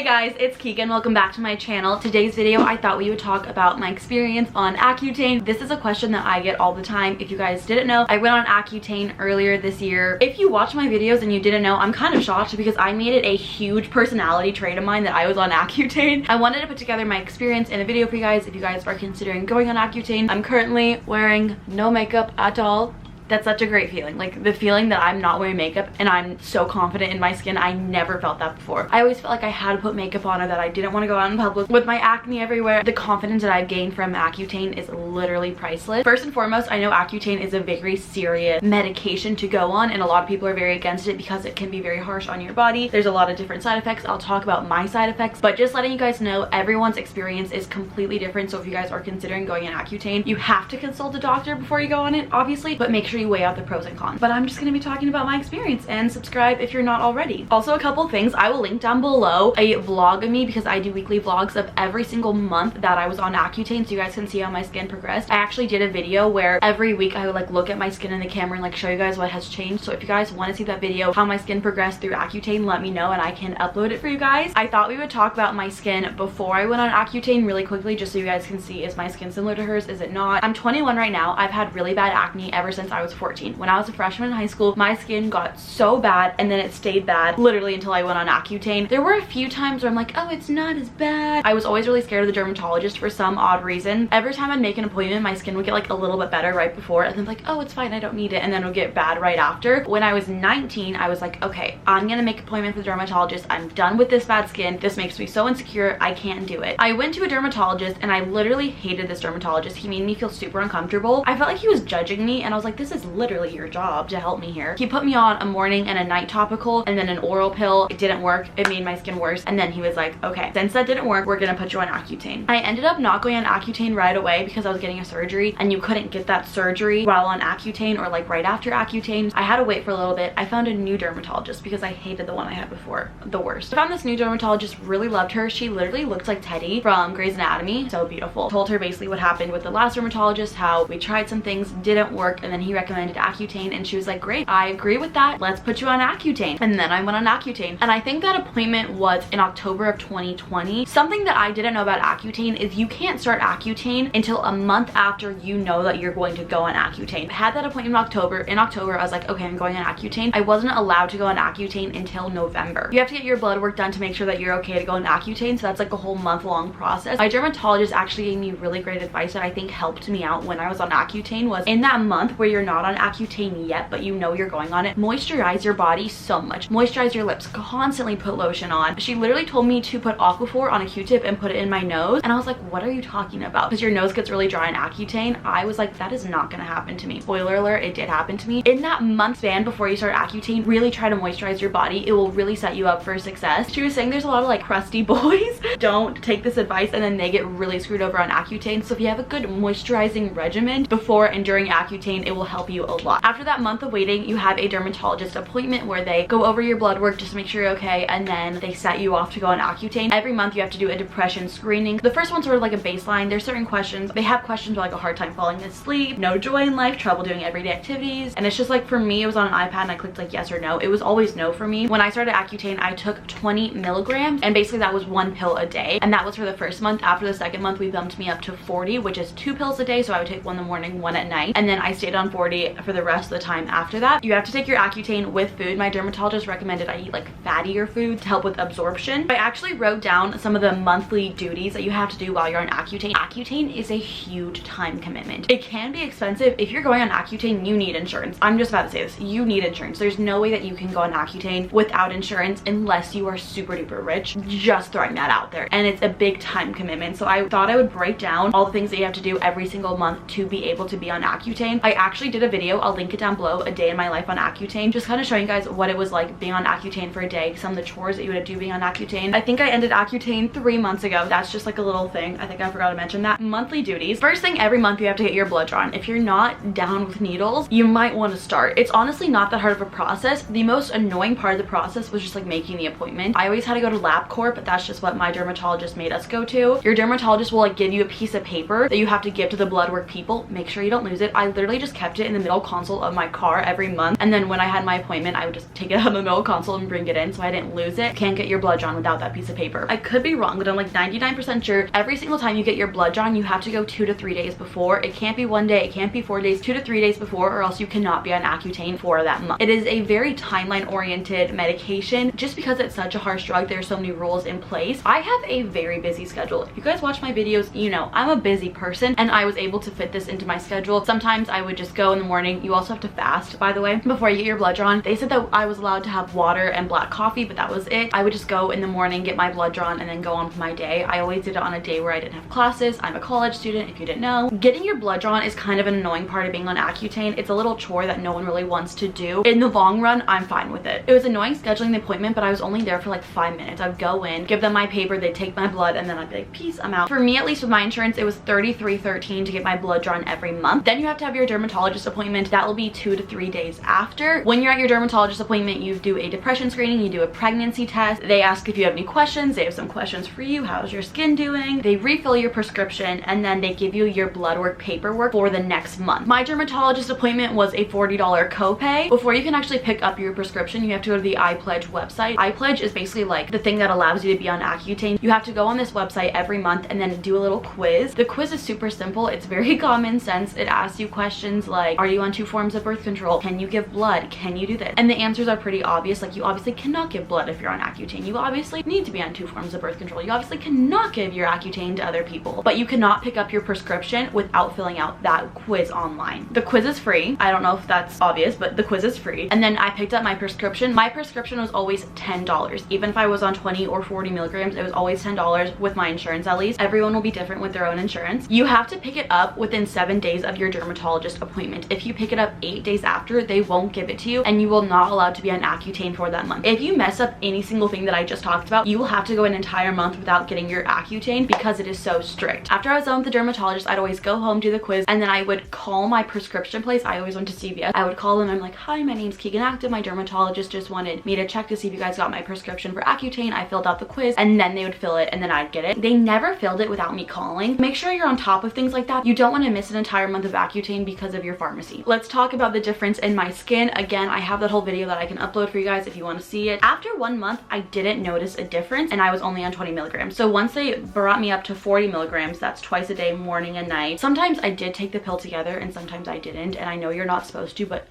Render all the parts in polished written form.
Hey guys, it's Keegan. Welcome back to my channel. Today's video, I thought we would talk about my experience on Accutane. This is a question that I get all the time. If you guys didn't know, I went on Accutane earlier this year. If you watch my videos and you didn't know, I'm kind of shocked because I made it a huge personality trait of mine that I was on Accutane. I wanted to put together my experience in a video for you guys if you guys are considering going on Accutane. I'm currently wearing no makeup at all. That's such a great feeling. Like the feeling that I'm not wearing makeup and I'm so confident in my skin. I never felt that before. I always felt like I had to put makeup on or that I didn't want to go out in public with my acne everywhere. The confidence that I've gained from Accutane is literally priceless. First and foremost, I know Accutane is a very serious medication to go on and a lot of people are very against it because it can be very harsh on your body. There's a lot of different side effects. I'll talk about my side effects, but just letting you guys know everyone's experience is completely different. So if you guys are considering going on Accutane, you have to consult a doctor before you go on it, obviously, but make sure you weigh out the pros and cons. But I'm just going to be talking about my experience, and subscribe if you're not already. Also, a couple things, I will link down below a vlog of me because I do weekly vlogs of every single month that I was on Accutane so you guys can see how my skin progressed. I actually did a video where every week I would like look at my skin in the camera and like show you guys what has changed. So if you guys want to see that video, how my skin progressed through Accutane, let me know and I can upload it for you guys. I thought we would talk about my skin before I went on Accutane really quickly just so you guys can see, is my skin similar to hers, is it not? I'm 21 right now. I've had really bad acne ever since I was 14. When I was a freshman in high school, my skin got so bad and then it stayed bad literally until I went on Accutane. There were a few times where I'm like, oh, it's not as bad. I was always really scared of the dermatologist for some odd reason. Every time I'd make an appointment, my skin would get like a little bit better right before and then like, oh, it's fine, I don't need it, and then it would get bad right after. When I was 19, I was like, okay, I'm gonna make an appointment for the dermatologist. I'm done with this bad skin. This makes me so insecure. I can't do it. I went to a dermatologist and I literally hated this dermatologist. He made me feel super uncomfortable. I felt like he was judging me and I was like, this is literally your job to help me here. He put me on a morning and a night topical and then an oral pill. It didn't work. It made my skin worse. And then he was like, okay, since that didn't work, we're gonna put you on Accutane. I ended up not going on Accutane right away because I was getting a surgery and you couldn't get that surgery while on Accutane or like right after Accutane. I had to wait for a little bit. I found a new dermatologist because I hated the one I had before. The worst. I found this new dermatologist, really loved her. She literally looked like Teddy from Grey's Anatomy. So beautiful. Told her basically what happened with the last dermatologist, how we tried some things, didn't work, and then he recommended Accutane and she was like, great, I agree with that. Let's put you on Accutane. And then I went on Accutane. And I think that appointment was in October of 2020. Something that I didn't know about Accutane is you can't start Accutane until a month after you know that you're going to go on Accutane. I had that appointment in October. In October, I was like, okay, I'm going on Accutane. I wasn't allowed to go on Accutane until November. You have to get your blood work done to make sure that you're okay to go on Accutane. So that's like a whole month-long process. My dermatologist actually gave me really great advice that I think helped me out when I was on Accutane. Was in that month where you're not on Accutane yet, but you know you're going on it, moisturize your body so much. Moisturize your lips, constantly put lotion on. She literally told me to put Aquaphor on a Q-tip and put it in my nose. And I was like, what are you talking about? Because your nose gets really dry on Accutane. I was like, that is not gonna happen to me. Spoiler alert, it did happen to me. In that month span before you start Accutane, really try to moisturize your body. It will really set you up for success. She was saying there's a lot of like crusty boys don't take this advice and then they get really screwed over on Accutane. So if you have a good moisturizing regimen before and during Accutane, it will help you a lot. After that month of waiting, you have a dermatologist appointment where they go over your blood work just to make sure you're okay, and then they set you off to go on Accutane. Every month you have to do a depression screening. The first one's sort of like a baseline. There's certain questions. They have questions like a hard time falling asleep, no joy in life, trouble doing everyday activities, and it's just like, for me, it was on an iPad and I clicked like yes or no. It was always no for me. When I started Accutane, I took 20 milligrams and basically that was one pill a day, and that was for the first month. After the second month, we bumped me up to 40, which is 2 pills a day, so I would take one in the morning, one at night, and then I stayed on 40 for the rest of the time after that. You have to take your Accutane with food. My dermatologist recommended I eat like fattier foods to help with absorption. I actually wrote down some of the monthly duties that you have to do while you're on Accutane. Accutane is a huge time commitment. It can be expensive. If you're going on Accutane, you need insurance. I'm just about to say this. You need insurance. There's no way that you can go on Accutane without insurance unless you are super duper rich. Just throwing that out there. And it's a big time commitment. So I thought I would break down all the things that you have to do every single month to be able to be on Accutane. I actually did a video, I'll link it down below, a day in my life on Accutane, just kind of showing you guys what it was like being on Accutane for a day, some of the chores that you would do being on Accutane. I think I ended Accutane 3 months ago. That's just like a little thing. I think I forgot to mention that. Monthly duties. First thing, every month you have to get your blood drawn. If you're not down with needles, you might want to start. It's honestly not that hard of a process. The most annoying part of the process was just like making the appointment. I always had to go to LabCorp, but that's just what my dermatologist made us go to. Your dermatologist will like give you a piece of paper that you have to give to the blood work people. Make sure you don't lose it. I literally just kept it in the middle console of my car every month, and then when I had my appointment I would just take it out of the middle console and bring it in so I didn't lose it. Can't get your blood drawn without that piece of paper. I could be wrong, but I'm like 99% sure every single time you get your blood drawn you have to go 2 to 3 days before. It can't be 1 day, it can't be 4 days, 2 to 3 days before, or else you cannot be on Accutane for that month. It is a very timeline oriented medication. Just because it's such a harsh drug, there's so many rules in place. I have a very busy schedule. If you guys watch my videos, you know I'm a busy person, and I was able to fit this into my schedule. Sometimes I would just go in the morning. You also have to fast, by the way, before you get your blood drawn. They said that I was allowed to have water and black coffee, but that was it. I would just go in the morning, get my blood drawn, and then go on with my day. I always did it on a day where I didn't have classes. I'm a college student, if you didn't know. Getting your blood drawn is kind of an annoying part of being on Accutane. It's a little chore that no one really wants to do. In the long run, I'm fine with it. It was annoying scheduling the appointment, but I was only there for like 5 minutes. I'd go in, give them my paper, they'd take my blood, and then I'd be like, peace, I'm out. For me, at least with my insurance, it was $33.13 to get my blood drawn every month. Then you have to have your dermatologist appointment. That will be 2 to 3 days after. When you're at your dermatologist appointment, you do a depression screening, you do a pregnancy test. They ask if you have any questions. They have some questions for you. How's your skin doing? They refill your prescription, and then they give you your blood work paperwork for the next month. My dermatologist appointment was a $40 copay. Before you can actually pick up your prescription, you have to go to the iPledge website. iPledge is basically like the thing that allows you to be on Accutane. You have to go on this website every month and then do a little quiz. The quiz is super simple. It's very common sense. It asks you questions like, are you on 2 forms of birth control? Can you give blood? Can you do this? And the answers are pretty obvious. Like, you obviously cannot give blood if you're on Accutane. You obviously need to be on 2 forms of birth control. You obviously cannot give your Accutane to other people, but you cannot pick up your prescription without filling out that quiz online. The quiz is free. I don't know if that's obvious, but the quiz is free. And then I picked up my prescription. My prescription was always $10. Even if I was on 20 or 40 milligrams, it was always $10 with my insurance at least. Everyone will be different with their own insurance. You have to pick it up within 7 days of your dermatologist appointment. If you pick it up 8 days after, they won't give it to you, and you will not allowed to be on Accutane for that month. If you mess up any single thing that I just talked about, you will have to go an entire month without getting your Accutane because it is so strict. After I was done with the dermatologist, I'd always go home, do the quiz, and then I would call my prescription place. I always went to CVS. I would call them. I'm like, hi, my name's Keegan Active. My dermatologist just wanted me to check to see if you guys got my prescription for Accutane. I filled out the quiz, and then they would fill it, and then I'd get it. They never filled it without me calling. Make sure you're on top of things like that. You don't want to miss an entire month of Accutane because of your pharmacy. Let's talk about the difference in my skin. Again, I have that whole video that I can upload for you guys if you want to see it. After 1 month, I didn't notice a difference, and I was only on 20 milligrams. So once they brought me up to 40 milligrams, that's twice a day, morning and night. Sometimes I did take the pill together, and sometimes I didn't, and I know you're not supposed to, but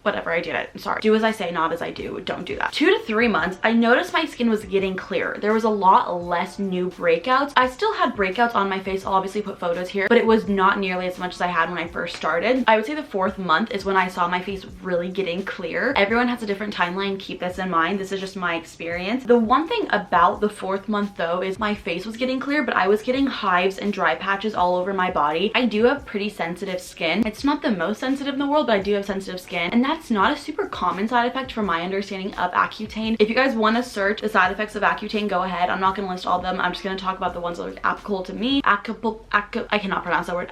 whatever, I did it. I'm sorry. Do as I say, not as I do. Don't do that. 2 to 3 months, I noticed my skin was getting clearer. There was a lot less new breakouts. I still had breakouts on my face. I'll obviously put photos here, but it was not nearly as much as I had when I first started. I would say the 4th month is when I saw my face really getting clear. Everyone has a different timeline. Keep this in mind. This is just my experience. The one thing about the 4th month though is my face was getting clear, but I was getting hives and dry patches all over my body. I do have pretty sensitive skin. It's not the most sensitive in the world, but I do have sensitive skin, and that's not a super common side effect from my understanding of Accutane. If you guys want to search the side effects of Accutane, go ahead. I'm not going to list all of them. I'm just going to talk about the ones that are applicable to me. I cannot pronounce that word.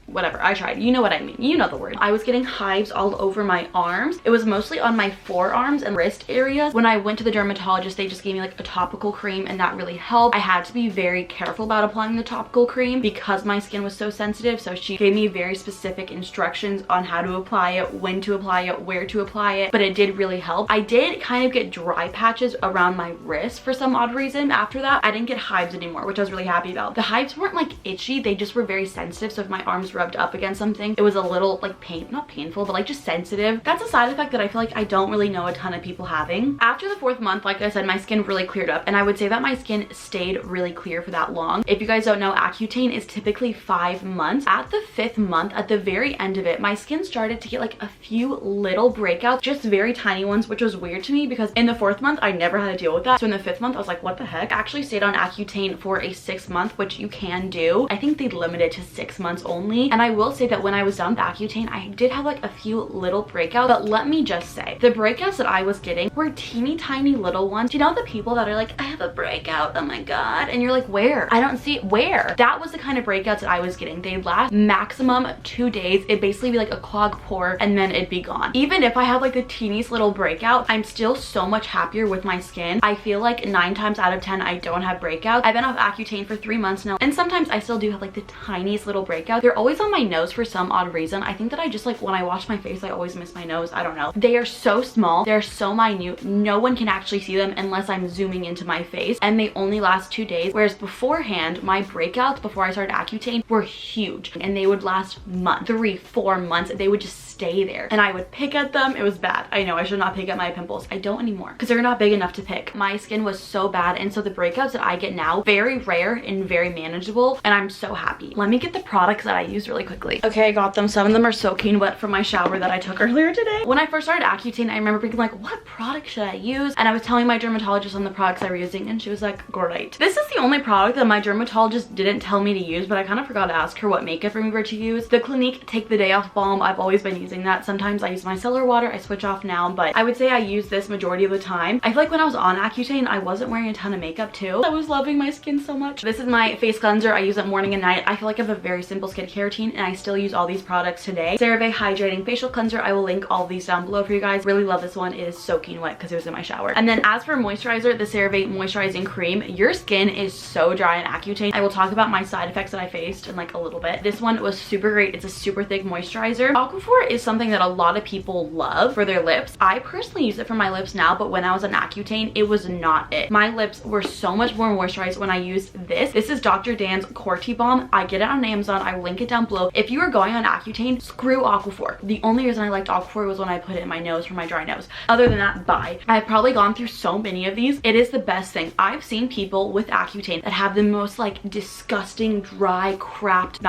Whatever, I tried. You know what I mean. You know the word. I was getting hives all over my arms. It was mostly on my forearms and wrist areas. When I went to the dermatologist, they just gave me like a topical cream, and that really helped. I had to be very careful about applying the topical cream because my skin was so sensitive, so she gave me very specific instructions on how to apply it, when to apply it, where to apply it, but it did really help. I did kind of get dry patches around my wrist for some odd reason. After that, I didn't get hives anymore, which I was really happy about. The hives weren't like itchy, they just were very sensitive, so if my arms rubbed up against something, it was a little like not painful, but like just sensitive. That's a side effect that I feel like I don't really know a ton of people having. After the 4th month, like I said, my skin really cleared up, and I would say that my skin stayed really clear for that long. If you guys don't know, Accutane is typically 5 months. At the 5th month, at the very end of it, my skin started to get like a few little breakouts, just very tiny ones, which was weird to me because in the 4th month, I never had to deal with that. So in the 5th month, I was like, what the heck? I actually stayed on Accutane for a 6th month, which you can do. I think they limit it to 6 months only, and I will say that when I was done with Accutane, I did have like a few little breakouts, but let me just say, the breakouts that I was getting were teeny tiny little ones. You know the people that are like, I have a breakout, oh my god, and you're like, where? I don't see it. Where? That was the kind of breakouts that I was getting. They'd last maximum 2 days. It'd basically be like a clog pore, and then it'd be gone. Even if I have like the teeniest little breakout, I'm still so much happier with my skin. I feel like 9 times out of 10 I don't have breakouts. I've been off Accutane for 3 months now, and sometimes I still do have like the tiniest little breakout. They're always always on my nose for some odd reason. I think that I just like when I wash my face, I always miss my nose. I don't know. They are so small. They're so minute. No one can actually see them unless I'm zooming into my face, and they only last 2 days. Whereas beforehand, my breakouts before I started Accutane were huge and they would last months, 3-4 months. They would just stay there and I would pick at them. It was bad. I know I should not pick at my pimples. I don't anymore because they're not big enough to pick. My skin was so bad, and so the breakouts that I get now, very rare and very manageable, and I'm so happy. Let me get the products that I use really quickly. Okay, I got them. Some of them are soaking wet from my shower that I took earlier today. When I first started Accutane, I remember being like, what product should I use? And I was telling my dermatologist on the products I were using, and she was like, great. This is the only product that my dermatologist didn't tell me to use, but I kind of forgot to ask her what makeup remover to use. The Clinique Take the Day Off Balm. I've always been using that. Sometimes I use micellar water. I switch off now, but I would say I use this majority of the time. I feel like when I was on Accutane, I wasn't wearing a ton of makeup too. I was loving my skin so much. This is my face cleanser. I use it morning and night. I feel like I have a very simple skincare routine, and I still use all these products today. CeraVe Hydrating Facial Cleanser. I will link all of these down below for you guys. Really love this one. It is soaking wet because it was in my shower. And then as for moisturizer, the CeraVe Moisturizing Cream. Your skin is so dry in Accutane. I will talk about my side effects that I faced in like a little bit. This one was super great. It's a super thick moisturizer. Aquaphor is something that a lot of people love for their lips. I personally use it for my lips now, but when I was on Accutane, it was not it. My lips were so much more moisturized when I used this. This is Dr. Dan's Corti Balm. I get it on Amazon. I will link it down below. If you are going on Accutane, screw Aquaphor. The only reason I liked Aquaphor was when I put it in my nose for my dry nose. Other than that, bye. I've probably gone through so many of these. It is the best thing. I've seen people with Accutane that have the most like disgusting, dry, cracked,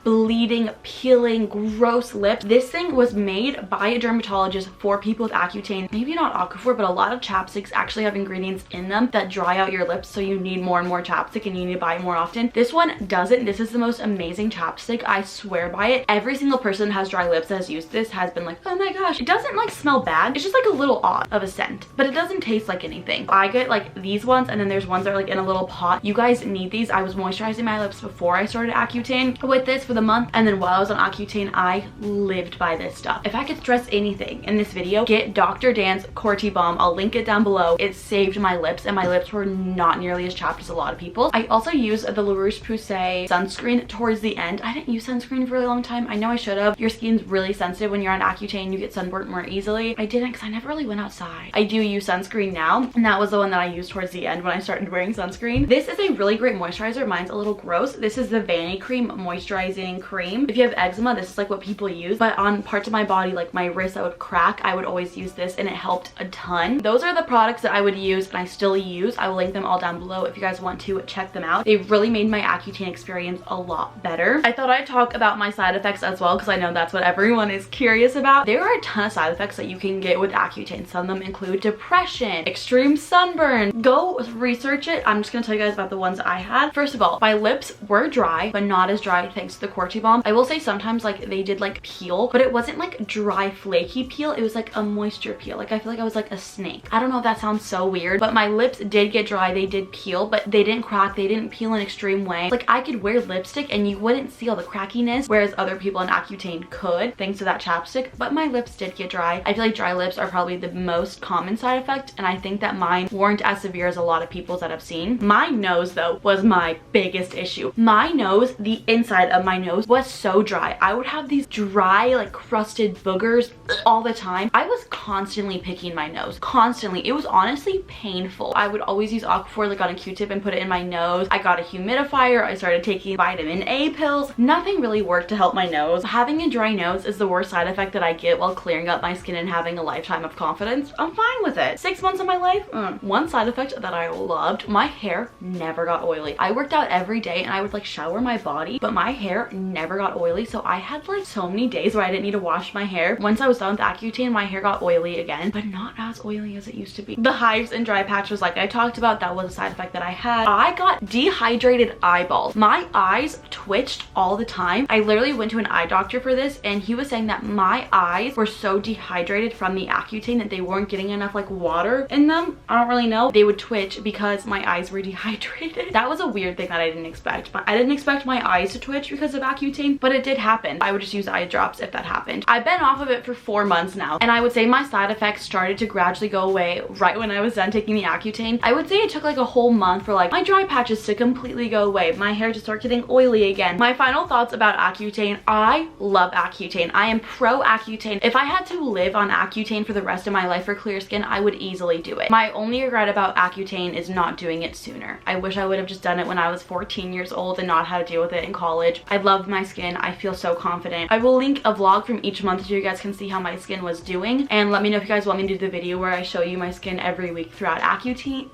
bleeding, peeling, gross lips. This thing was made by a dermatologist for people with Accutane. Maybe not Aquaphor, but a lot of chapsticks actually have ingredients in them that dry out your lips, so you need more and more chapstick and you need to buy it more often. This one doesn't. This is the most amazing chapstick. I swear by it. Every single person that has dry lips that has used this has been like, oh my gosh, it doesn't like smell bad. It's just like a little odd of a scent, but it doesn't taste like anything. I get like these ones, and then there's ones that are like in a little pot. You guys need these. I was moisturizing my lips before I started Accutane with this for the month, and then while I was on Accutane, I lived by this stuff. If I could stress anything in this video, get Dr. Dan's Corti Balm. I'll link it down below. It saved my lips, and my lips were not nearly as chapped as a lot of people's. I also use the La Roche-Posay sunscreen towards the end. I didn't use sunscreen for a really long time. I know I should have. Your skin's really sensitive when you're on Accutane. You get sunburnt more easily. I didn't because I never really went outside. I do use sunscreen now, and that was the one that I used towards the end when I started wearing sunscreen. This is a really great moisturizer. Mine's a little gross. This is the Vanny Cream Moisturizing Cream. If you have eczema, this is like what people use, but on parts of my body like my wrist that would crack, I would always use this, and it helped a ton. Those are the products that I would use and I still use. I will link them all down below if you guys want to check them out. They've really made my Accutane experience a lot better. I thought I'd talk about my side effects as well because I know that's what everyone is curious about. There are a ton of side effects that you can get with Accutane. Some of them include depression, extreme sunburn. Go research it. I'm just gonna tell you guys about the ones I had. First of all, my lips were dry, but not as dry thanks to the Corti Balm. I will say sometimes like they did like peel, but it wasn't like dry flaky peel. It was like a moisture peel. Like I feel like I was like a snake. I don't know if that sounds so weird, but my lips did get dry. They did peel, but they didn't crack. They didn't peel in an extreme way. Like I could wear lipstick and you wouldn't see all the crackiness, whereas other people in Accutane could thanks to that chapstick, but my lips did get dry. I feel like dry lips are probably the most common side effect, and I think that mine weren't as severe as a lot of people's that I've seen. My nose though was my biggest issue. My nose, the inside of my nose was so dry. I would have these dry like crusted boogers all the time. I was constantly picking my nose, constantly. It was honestly painful. I would always use Aquaphor like on a Q-tip and put it in my nose. I got a humidifier. I started taking vitamin A pills. Nothing really worked to help my nose. Having a dry nose is the worst side effect that I get while clearing up my skin and having a lifetime of confidence. I'm fine with it. 6 months of my life. One side effect that I loved, my hair never got oily. I worked out every day and I would like shower my body, but my hair never got oily. So I had like so many days where I didn't need to wash my hair. Once I was done with Accutane, my hair got oily again, but not as oily as it used to be. The hives and dry patches like I talked about, that was a side effect that I had. I got dehydrated eyeballs. My eyes twitched all the time. I literally went to an eye doctor for this, and he was saying that my eyes were so dehydrated from the Accutane that they weren't getting enough like water in them. I don't really know. They would twitch because my eyes were dehydrated. That was a weird thing that I didn't expect. But I didn't expect my eyes to twitch because of Accutane, but it did happen. I would just use eye drops if that happened. I've been off of it for 4 months now, and I would say my side effects started to gradually go away right when I was done taking the Accutane. I would say it took like a whole month for like my dry patches to completely go away, my hair to start getting oily again, my My final thoughts about Accutane. I love Accutane. I am pro Accutane. If I had to live on Accutane for the rest of my life for clear skin, I would easily do it. My only regret about Accutane is not doing it sooner. I wish I would have just done it when I was 14 years old and not had to deal with it in college. I love my skin. I feel so confident. I will link a vlog from each month so you guys can see how my skin was doing, and let me know if you guys want me to do the video where I show you my skin every week throughout Accutane,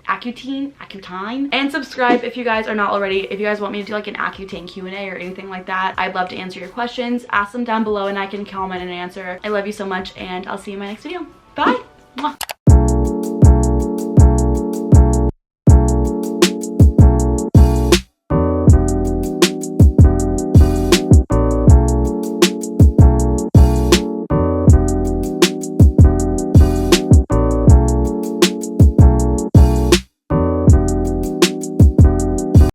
and subscribe if you guys are not already. If you guys want me to do like an Accutane Q&A or anything like that, I'd love to answer your questions. Ask them down below and I can comment and answer. I love you so much, and I'll see you in my next video. Bye. Mwah.